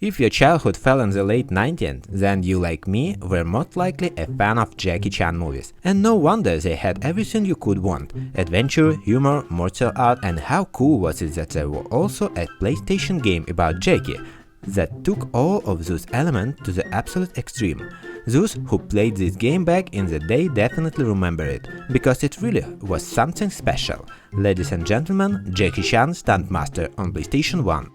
If your childhood fell in the late 90s, then you, like me, were most likely a fan of Jackie Chan movies. And no wonder they had everything you could want: adventure, humor, martial art, and how cool was it that there was also a PlayStation game about Jackie that took all of those elements to the absolute extreme. Those who played this game back in the day definitely remember it, because it really was something special. Ladies and gentlemen, Jackie Chan Stuntmaster on PlayStation 1.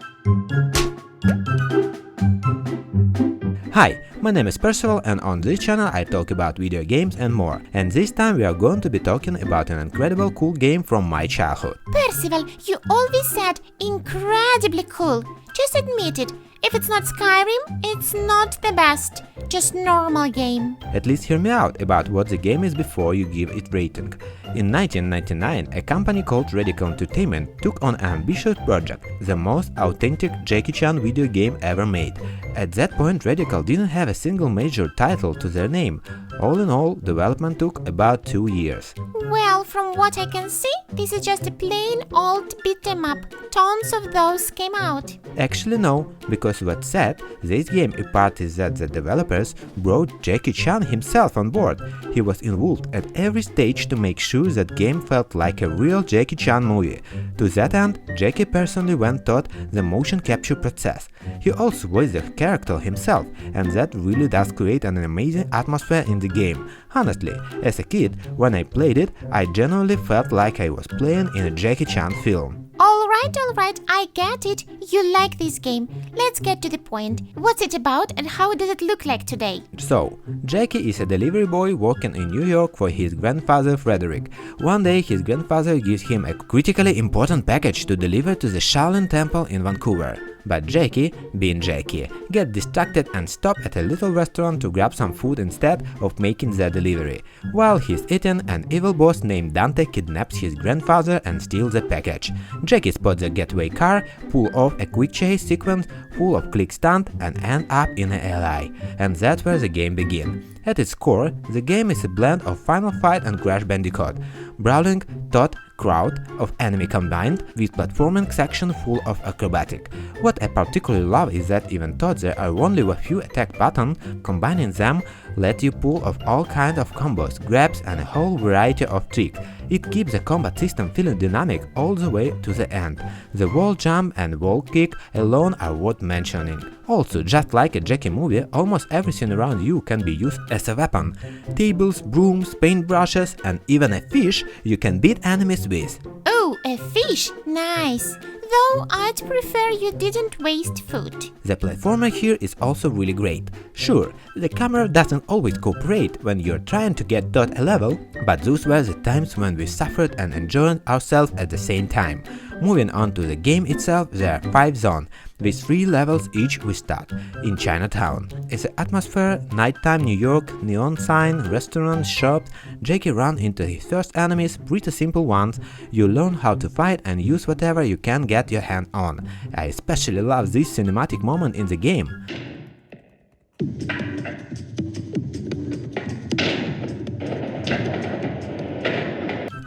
Hi, my name is Percival, and on this channel I talk about video games and more. And this time we are going to be talking about an incredible cool game from my childhood. Percival, you always said incredibly cool. Just admit it. If it's not Skyrim, it's not the best. Just normal game. At least hear me out about what the game is before you give it rating. In 1999, a company called Radical Entertainment took on an ambitious project, the most authentic Jackie Chan video game ever made. At that point, Radical didn't have a single major title to their name. All in all, development took about 2 years. Well, from what I can see, this is just a plain old beat-em-up. Tons of those came out. Actually no, because what's sad, this game apart is that the developers brought Jackie Chan himself on board. He was involved at every stage to make sure that game felt like a real Jackie Chan movie. To that end, Jackie personally went taught the motion capture process. He also voiced the character himself, and that really does create an amazing atmosphere in the game. Honestly, as a kid, when I played it, I genuinely felt like I was playing in a Jackie Chan film. Alright, I get it. You like this game. Let's get to the point. What's it about and how does it look like today? So, Jackie is a delivery boy working in New York for his grandfather Frederick. One day his grandfather gives him a critically important package to deliver to the Shaolin Temple in Vancouver. But Jackie, being Jackie, gets distracted and stops at a little restaurant to grab some food instead of making the delivery. While he's eating, an evil boss named Dante kidnaps his grandfather and steals the package. Jackie spots the getaway car, pull off a quick chase sequence full of quick stunt, and end up in an alley. And that's where the game begins. At its core, the game is a blend of Final Fight and Crash Bandicoot. Brawling, taut crowd of enemy combined with platforming section full of acrobatic. What I particularly love is that even though there are only a few attack buttons, combining them let you pull off all kinds of combos, grabs, and a whole variety of tricks. It keeps the combat system feeling dynamic all the way to the end. The wall jump and wall kick alone are worth mentioning. Also, just like a Jackie movie, almost everything around you can be used as a weapon. Tables, brooms, paintbrushes, and even a fish you can beat enemies with. Oh, a fish! Nice! Though I'd prefer you didn't waste food. The platformer here is also really great. Sure, the camera doesn't always cooperate when you're trying to get taught a level, but those were the times when we suffered and enjoyed ourselves at the same time. Moving on to the game itself, there are 5 zones, with 3 levels each. We start in Chinatown. It's an atmosphere, nighttime New York, neon sign, restaurants, shops. Jackie runs into his first enemies, pretty simple ones. You learn how to fight and use whatever you can get your hand on. I especially love this cinematic moment in the game.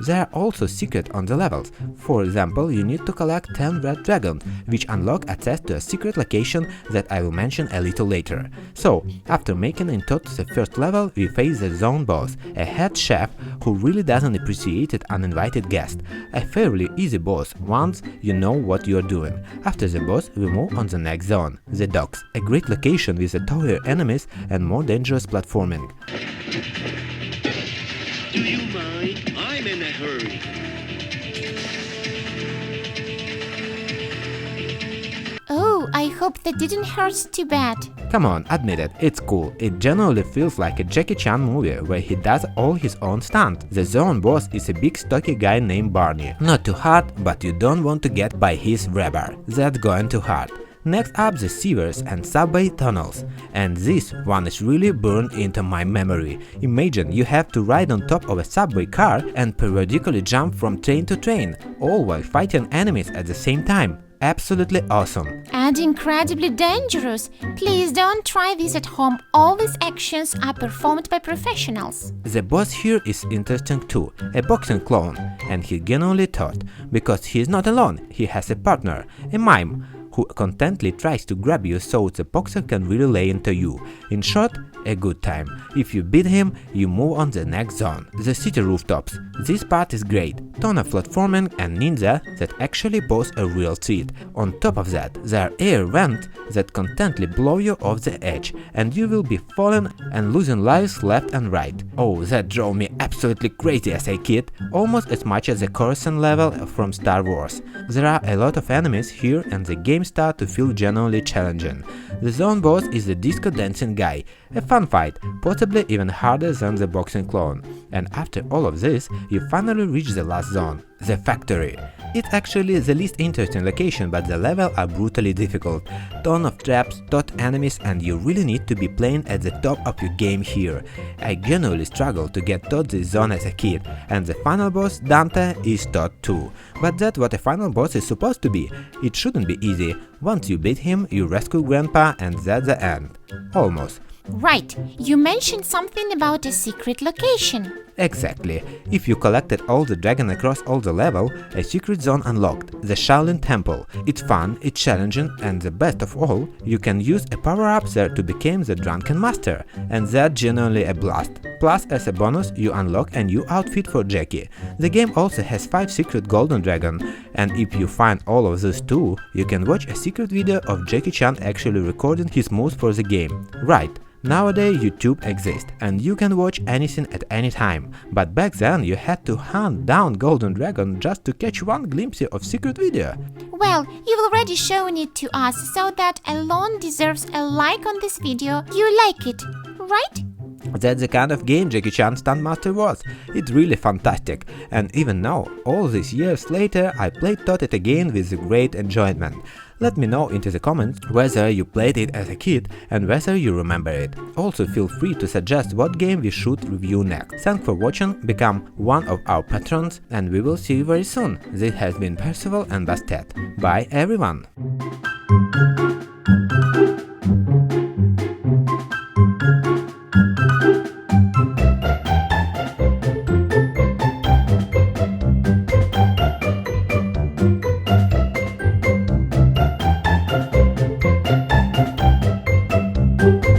There are also secrets on the levels. For example, you need to collect 10 red dragons, which unlock access to a secret location that I will mention a little later. So, after making it to the first level, we face the zone boss, a head chef who really doesn't appreciate an uninvited guest. A fairly easy boss once you know what you're doing. After the boss, we move on the next zone, the docks, a great location with the taller enemies and more dangerous platforming. Do you mind? I'm in a hurry. Oh, I hope that didn't hurt too bad. Come on, admit it, it's cool. It generally feels like a Jackie Chan movie where he does all his own stunts. The zone boss is a big stocky guy named Barney. Not too hard, but you don't want to get by his rubber. That's going too hard. Next up, the sewers and subway tunnels. And this one is really burned into my memory. Imagine you have to ride on top of a subway car and periodically jump from train to train, all while fighting enemies at the same time. Absolutely awesome. And incredibly dangerous. Please don't try this at home. All these actions are performed by professionals. The boss here is interesting too, a boxing clone, and he genuinely taught, because he is not alone, he has a partner, a mime, who who constantly tries to grab you so the boxer can really lay into you. In short, a good time. If you beat him, you move on the next zone. The city rooftops. This part is great. Ton of platforming and ninja that actually pose a real threat. On top of that, there are air vents that constantly blow you off the edge, and you will be falling and losing lives left and right. Oh, that drove me absolutely crazy as a kid, almost as much as the Coruscant level from Star Wars. There are a lot of enemies here and the game starts to feel genuinely challenging. The zone boss is the disco dancing guy, a fun fight, possibly even harder than the boxing clone. And after all of this, you finally reach the last zone, the factory. It's actually the least interesting location, but the levels are brutally difficult. Ton of traps, tot enemies, and you really need to be playing at the top of your game here. I genuinely struggled to get tot this zone as a kid, and the final boss, Dante, is tot too. But that's what a final boss is supposed to be. It shouldn't be easy. Once you beat him, you rescue Grandpa, and that's the end. Almost. Right, you mentioned something about a secret location. Exactly. If you collected all the dragon across all the level, a secret zone unlocked, the Shaolin Temple. It's fun, it's challenging, and the best of all, you can use a power-up there to become the Drunken Master, and that's genuinely a blast. Plus, as a bonus, you unlock a new outfit for Jackie. The game also has 5 secret golden dragon, and if you find all of those too, you can watch a secret video of Jackie Chan actually recording his moves for the game. Right. Nowadays YouTube exists and you can watch anything at any time, but back then you had to hunt down Golden Dragon just to catch one glimpse of secret video. Well, you've already shown it to us, so that alone deserves a like on this video. You like it, right? That's the kind of game Jackie Chan Stuntmaster was. It's really fantastic, and even now, all these years later, I played it again with great enjoyment. Let me know into the comments whether you played it as a kid and whether you remember it. Also feel free to suggest what game we should review next. Thanks for watching, become one of our patrons, and we will see you very soon. This has been Percival and Bastet. Bye everyone!